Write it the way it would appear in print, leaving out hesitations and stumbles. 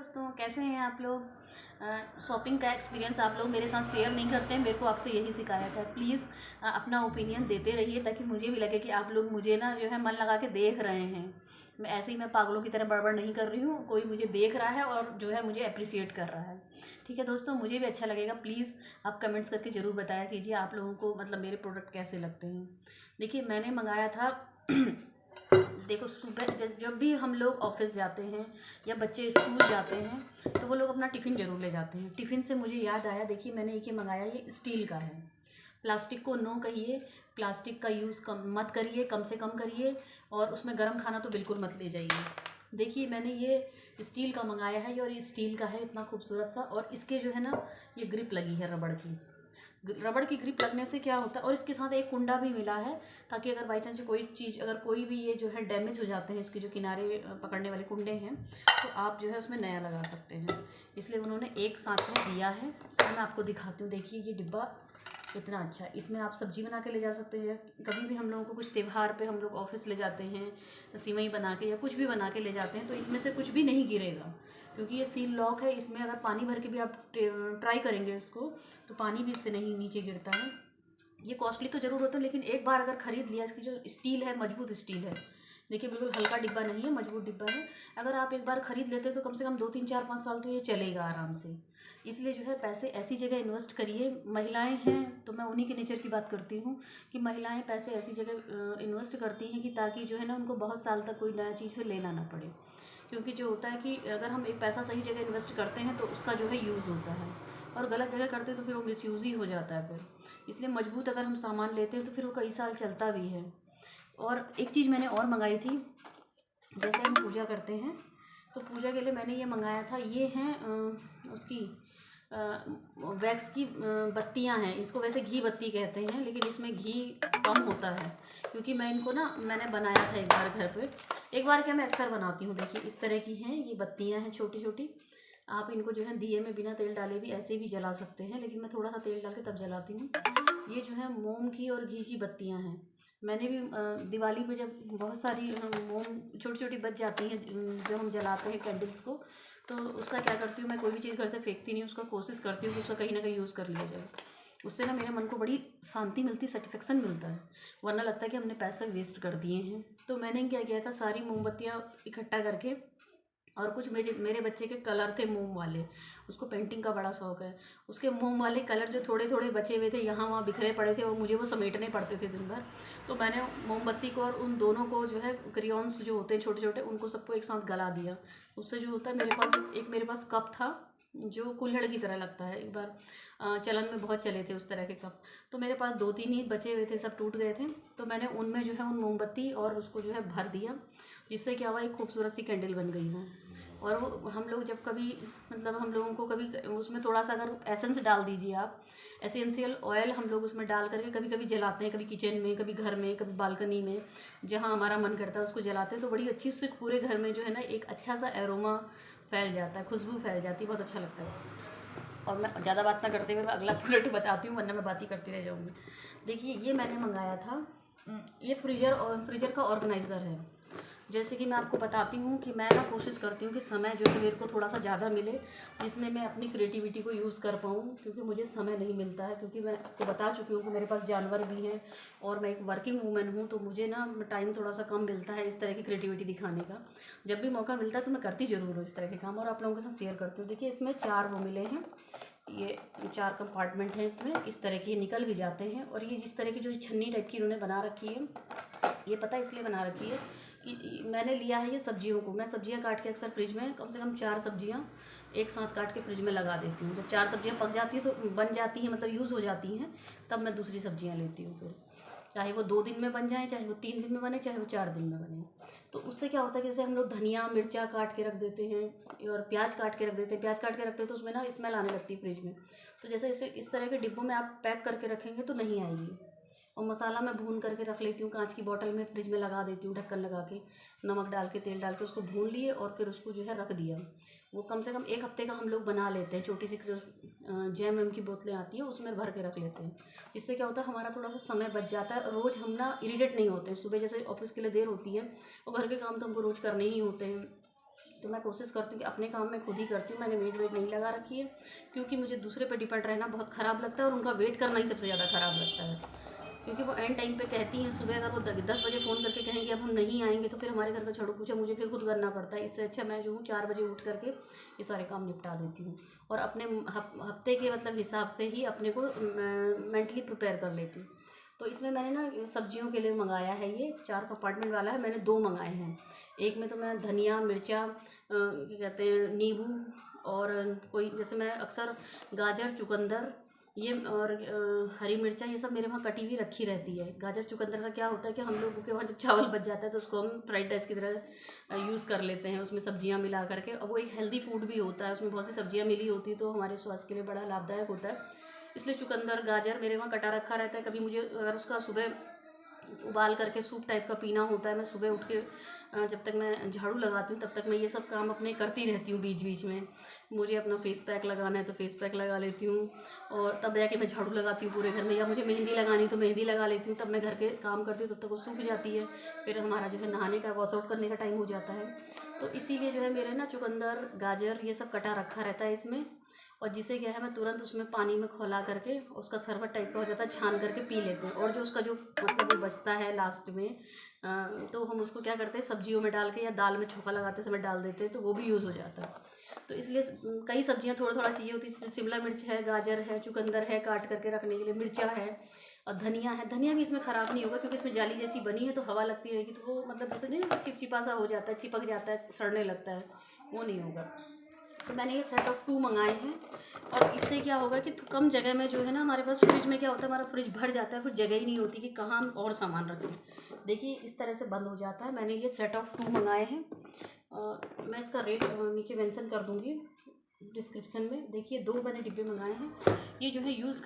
दोस्तों कैसे हैं आप लोग। शॉपिंग का एक्सपीरियंस आप लोग मेरे साथ शेयर नहीं करते हैं। मेरे को आपसे यही शिकायत है, प्लीज़ अपना ओपिनियन देते रहिए ताकि मुझे भी लगे कि आप लोग मुझे ना जो है मन लगा के देख रहे हैं। मैं ऐसे ही मैं पागलों की तरह बड़बड़ नहीं कर रही हूँ, कोई मुझे देख रहा है और जो है मुझे अप्रिशिएट कर रहा है। ठीक है दोस्तों, मुझे भी अच्छा लगेगा। प्लीज़ आप कमेंट्स करके ज़रूर बताया कीजिए आप लोगों को मतलब मेरे प्रोडक्ट कैसे लगते हैं। देखिए मैंने मंगाया था देखो सुबह जब भी हम लोग ऑफिस जाते हैं या बच्चे स्कूल जाते हैं तो वो लोग अपना टिफ़िन ज़रूर ले जाते हैं। टिफ़िन से मुझे याद आया, देखिए मैंने ये मंगाया, ये स्टील का है। प्लास्टिक को नो कहिए, प्लास्टिक का यूज़ कम मत करिए, कम से कम करिए, और उसमें गर्म खाना तो बिल्कुल मत ले जाइए। देखिए मैंने ये स्टील का मंगाया है और ये स्टील का है, इतना खूबसूरत सा, और इसके जो है ना ये ग्रिप लगी है रबड़ की। रबड़ की ग्रिप लगने से क्या होता है, और इसके साथ एक कुंडा भी मिला है ताकि अगर बाई चांस कोई चीज़, अगर कोई भी ये जो है डैमेज हो जाते हैं, इसके जो किनारे पकड़ने वाले कुंडे हैं, तो आप जो है उसमें नया लगा सकते हैं। इसलिए उन्होंने एक साथ में दिया है। मैं आपको दिखाती हूँ, देखिए ये डिब्बा कितना अच्छा है। इसमें आप सब्जी बना के ले जा सकते हैं। कभी भी हम लोगों को कुछ त्यौहार पे हम लोग ऑफिस ले जाते हैं, सिवई बना के या कुछ भी बना के ले जाते हैं, तो इसमें से कुछ भी नहीं गिरेगा क्योंकि ये सील लॉक है। इसमें अगर पानी भर के भी आप ट्राई करेंगे इसको, तो पानी भी इससे नहीं नीचे गिरता है। ये कॉस्टली तो ज़रूर होता है, लेकिन एक बार अगर ख़रीद लिया, इसकी जो स्टील है मजबूत स्टील है। देखिए बिल्कुल हल्का डिब्बा नहीं है, मजबूत डिब्बा है। अगर आप एक बार ख़रीद लेते हैं तो कम से कम 2 3 4 5 साल तो ये चलेगा आराम से। इसलिए जो है पैसे ऐसी जगह इन्वेस्ट करिए। महिलाएं हैं तो मैं उन्हीं के नेचर की बात करती हूँ कि महिलाएं पैसे ऐसी जगह इन्वेस्ट करती हैं कि ताकि जो है ना उनको बहुत साल तक कोई नया चीज़ फिर लेना ना पड़े। क्योंकि जो होता है कि अगर हम एक पैसा सही जगह इन्वेस्ट करते हैं तो उसका जो है यूज़ होता है, और गलत जगह करते हैं तो फिर वो मिसयूज़ ही हो जाता है फिर। इसलिए मजबूत अगर हम सामान लेते हैं तो फिर वो कई साल चलता भी है। और एक चीज़ मैंने और मंगाई थी, जैसे हम पूजा करते हैं तो पूजा के लिए मैंने ये मंगाया था। ये हैं उसकी वैक्स की बत्तियां हैं। इसको वैसे घी बत्ती कहते हैं, लेकिन इसमें घी कम होता है क्योंकि मैं इनको ना मैंने बनाया था एक बार घर पे। एक बार क्या, मैं अक्सर बनाती हूँ। देखिए इस तरह की हैं ये बत्तियां हैं छोटी छोटी। आप इनको जो है दिए में बिना तेल डाले भी ऐसे भी जला सकते हैं, लेकिन मैं थोड़ा सा तेल डाल के तब जलाती हूँ। ये जो है मोम की और घी की बत्तियां हैं। मैंने भी दिवाली पे जब बहुत सारी मोम छोटी छोटी बच जाती हैं जो हम जलाते हैं कैंडल्स को, तो उसका क्या करती हूँ मैं, कोई भी चीज़ घर से फेंकती नहीं, उसका कोशिश करती हूँ कि उसका कहीं ना कहीं यूज़ कर लिया जाए। उससे ना मेरे मन को बड़ी शांति मिलती, सेटिस्फेक्शन मिलता है। वरना लगता है कि हमने पैसे वेस्ट कर दिए हैं। तो मैंने क्या किया था, सारी मोमबत्तियाँ इकट्ठा करके, और कुछ मेरे मेरे बच्चे के कलर थे मोम वाले, उसको पेंटिंग का बड़ा शौक है। उसके मोम वाले कलर जो थोड़े थोड़े बचे हुए थे, यहाँ वहाँ बिखरे पड़े थे, वो मुझे वो समेटने पड़ते थे दिन भर। तो मैंने मोमबत्ती को और उन दोनों को जो है क्रियॉन्स जो होते हैं छोटे छोटे, उनको सबको एक साथ गला दिया। उससे जो होता है, मेरे पास कप था जो कुल्हड़ की तरह लगता है। एक बार चलन में बहुत चले थे उस तरह के कप, तो मेरे पास 2 3 ही बचे हुए थे, सब टूट गए थे। तो मैंने उनमें जो है उन मोमबत्ती और उसको जो है भर दिया, जिससे क्या हुआ, एक खूबसूरत सी कैंडल बन गई वो। और वो हम लोग जब कभी मतलब हम लोगों को कभी उसमें थोड़ा सा अगर एसेंस डाल दीजिए आप, एसेंशियल ऑयल हम लोग उसमें डाल करके कभी कभी जलाते हैं, कभी किचन में, कभी घर में, कभी बालकनी में, जहाँ हमारा मन करता है उसको जलाते हैं, तो बड़ी अच्छी उससे पूरे घर में जो है ना एक अच्छा सा एरोमा फैल जाता है, खुशबू फैल जाती है, बहुत अच्छा लगता है। और मैं ज़्यादा बात ना करते हुए मैं अगला प्रोडक्ट बताती हूँ, वरना मैं बात ही करती रह जाऊँगी। देखिए ये मैंने मंगाया था, ये फ्रीजर का ऑर्गेनाइज़र है। जैसे कि मैं आपको बताती हूँ कि मैं ना कोशिश करती हूँ कि समय जो है मेरे को थोड़ा सा ज़्यादा मिले, जिसमें मैं अपनी क्रिएटिविटी को यूज़ कर पाऊँ, क्योंकि मुझे समय नहीं मिलता है। क्योंकि मैं आपको बता चुकी हूँ कि मेरे पास जानवर भी हैं और मैं एक वर्किंग वूमेन हूँ, तो मुझे ना टाइम थोड़ा सा कम मिलता है इस तरह की क्रिएटिविटी दिखाने का। जब भी मौका मिलता है तो मैं करती ज़रूर हूँ इस तरह के काम, और आप लोगों के साथ शेयर करती हूँ। देखिए इसमें 4 वो मिले हैं, ये 4 कंपार्टमेंट हैं इसमें, इस तरह के निकल भी जाते हैं। और ये जिस तरह की जो छन्नी टाइप की इन्होंने बना रखी है, ये पता इसलिए बना रखी है कि मैंने लिया है ये सब्जियों को। मैं सब्जियां काट के अक्सर फ्रिज में कम से कम 4 सब्जियां एक साथ काट के फ्रिज में लगा देती हूँ। जब 4 सब्जियां पक जाती हैं तो बन जाती हैं, मतलब यूज़ हो जाती हैं, तब मैं दूसरी सब्जियां लेती हूँ फिर। चाहे वो 2 दिन में बन जाए, चाहे वो 3 दिन में बने, चाहे वो 4 दिन में बने। तो उससे क्या होता है कि जैसे हम लोग धनिया मिर्चा काट के रख देते हैं और प्याज काट के रख देते हैं, प्याज काट के रखते हैं तो उसमें ना स्मेल आने लगती है फ्रिज में। तो जैसे इसे इस तरह के डिब्बों में आप पैक करके रखेंगे तो नहीं आएगी। और मसाला मैं भून करके रख लेती हूँ, कांच की बोतल में फ्रिज में लगा देती हूँ, ढक्कन लगा के, नमक डाल के, तेल डाल के, उसको भून लिए और फिर उसको जो है रख दिया। वो कम से कम 1 हफ्ते का हम लोग बना लेते हैं। छोटी सी जो जैम वैम की बोतलें आती हैं उसमें भर के रख लेते हैं। जिससे क्या होता है, हमारा थोड़ा सा समय बच जाता है। रोज़ हम ना इरिटेट नहीं होते हैं। सुबह जैसे ऑफिस के लिए देर होती है और घर के काम तो हमको रोज़ करने ही होते हैं, तो मैं कोशिश करती हूँ कि अपने काम मैं खुद ही करती हूँ। मैंने मेड वेट नहीं लगा रखी है, क्योंकि मुझे दूसरे पे डिपेंड रहना बहुत ख़राब लगता है और उनका वेट करना ही सबसे ज़्यादा ख़राब लगता है। क्योंकि वो एंड टाइम पे कहती हैं, सुबह अगर वो 10 बजे फ़ोन करके कहेंगे अब हम नहीं आएंगे, तो फिर हमारे घर का झाड़ू पोछा मुझे फिर खुद करना पड़ता है। इससे अच्छा मैं जो हूँ 4 बजे उठ करके ये सारे काम निपटा देती हूँ और अपने हफ्ते के मतलब हिसाब से ही अपने को मेंटली प्रिपेयर कर लेती हूँ। तो इसमें मैंने ना सब्जियों के लिए मंगाया है, ये 4 कंपार्टमेंट वाला है, मैंने 2 मंगाए हैं। एक में तो मैं धनिया, मिर्चा, क्या कहते हैं, नींबू और कोई जैसे मैं अक्सर गाजर, चुकंदर ये और हरी मिर्चा ये सब मेरे वहाँ कटी हुई रखी रहती है। गाजर चुकंदर का क्या होता है कि हम लोगों के वहाँ जब चावल बच जाता है तो उसको हम फ्राइड राइस की तरह यूज़ कर लेते हैं, उसमें सब्जियाँ मिला करके। और वो एक हेल्दी फूड भी होता है, उसमें बहुत सी सब्जियाँ मिली होती है, तो हमारे स्वास्थ्य के लिए बड़ा लाभदायक होता है। इसलिए चुकंदर, गाजर मेरे वहाँ कटा रखा रहता है। कभी मुझे अगर उसका सुबह उबाल करके सूप टाइप का पीना होता है, मैं सुबह उठ के जब तक मैं झाड़ू लगाती हूँ तब तक मैं ये सब काम अपने करती रहती हूँ बीच बीच में। मुझे अपना फेस पैक लगाना है तो फेस पैक लगा लेती हूँ और तब जाके मैं झाड़ू लगाती हूँ पूरे घर में। या मुझे मेहंदी लगानी तो मेहंदी लगा लेती हूँ, तब मैं घर के काम करती हूँ, तब तक वो सूख जाती है। फिर हमारा जो है नहाने का, वॉश आउट करने का टाइम हो जाता है। तो इसीलिए जो है मेरे ना चुकंदर, गाजर ये सब कटा रखा रहता है इसमें। और जिसे क्या है मैं तुरंत उसमें पानी में खौला करके उसका शरबत टाइप का हो जाता है, छान करके पी लेते हैं। और जो उसका जो मतलब वो बचता है लास्ट में तो हम उसको क्या करते हैं, सब्जियों में डाल के या दाल में छोंका लगाते समय डाल देते हैं, तो वो भी यूज़ हो जाता है। तो इसलिए कई सब्जियां थोड़ा थोड़ा चाहिए होती है। शिमला मिर्च है, गाजर है, चुकंदर है काट करके रखने के लिए, मिर्चा है और धनिया है। धनिया भी इसमें ख़राब नहीं होगा क्योंकि इसमें जाली जैसी बनी है, तो हवा लगती रहेगी तो वो मतलब जैसे नहीं चिपचिपा सा हो जाता है, चिपक जाता है, सड़ने लगता है, वो नहीं होगा। तो मैंने ये सेट ऑफ 2 मंगाए हैं। और इससे क्या होगा कि कम जगह में जो है ना, हमारे पास फ्रिज में क्या होता है, हमारा फ्रिज भर जाता है, फिर जगह ही नहीं होती कि कहाँ हम और सामान रखें। देखिए इस तरह से बंद हो जाता है। मैंने ये सेट ऑफ 2 मंगाए हैं। मैं इसका रेट नीचे मेंशन कर दूँगी डिस्क्रिप्शन में। देखिए 2 मैंने डिब्बे मंगाए हैं। ये जो है यूज़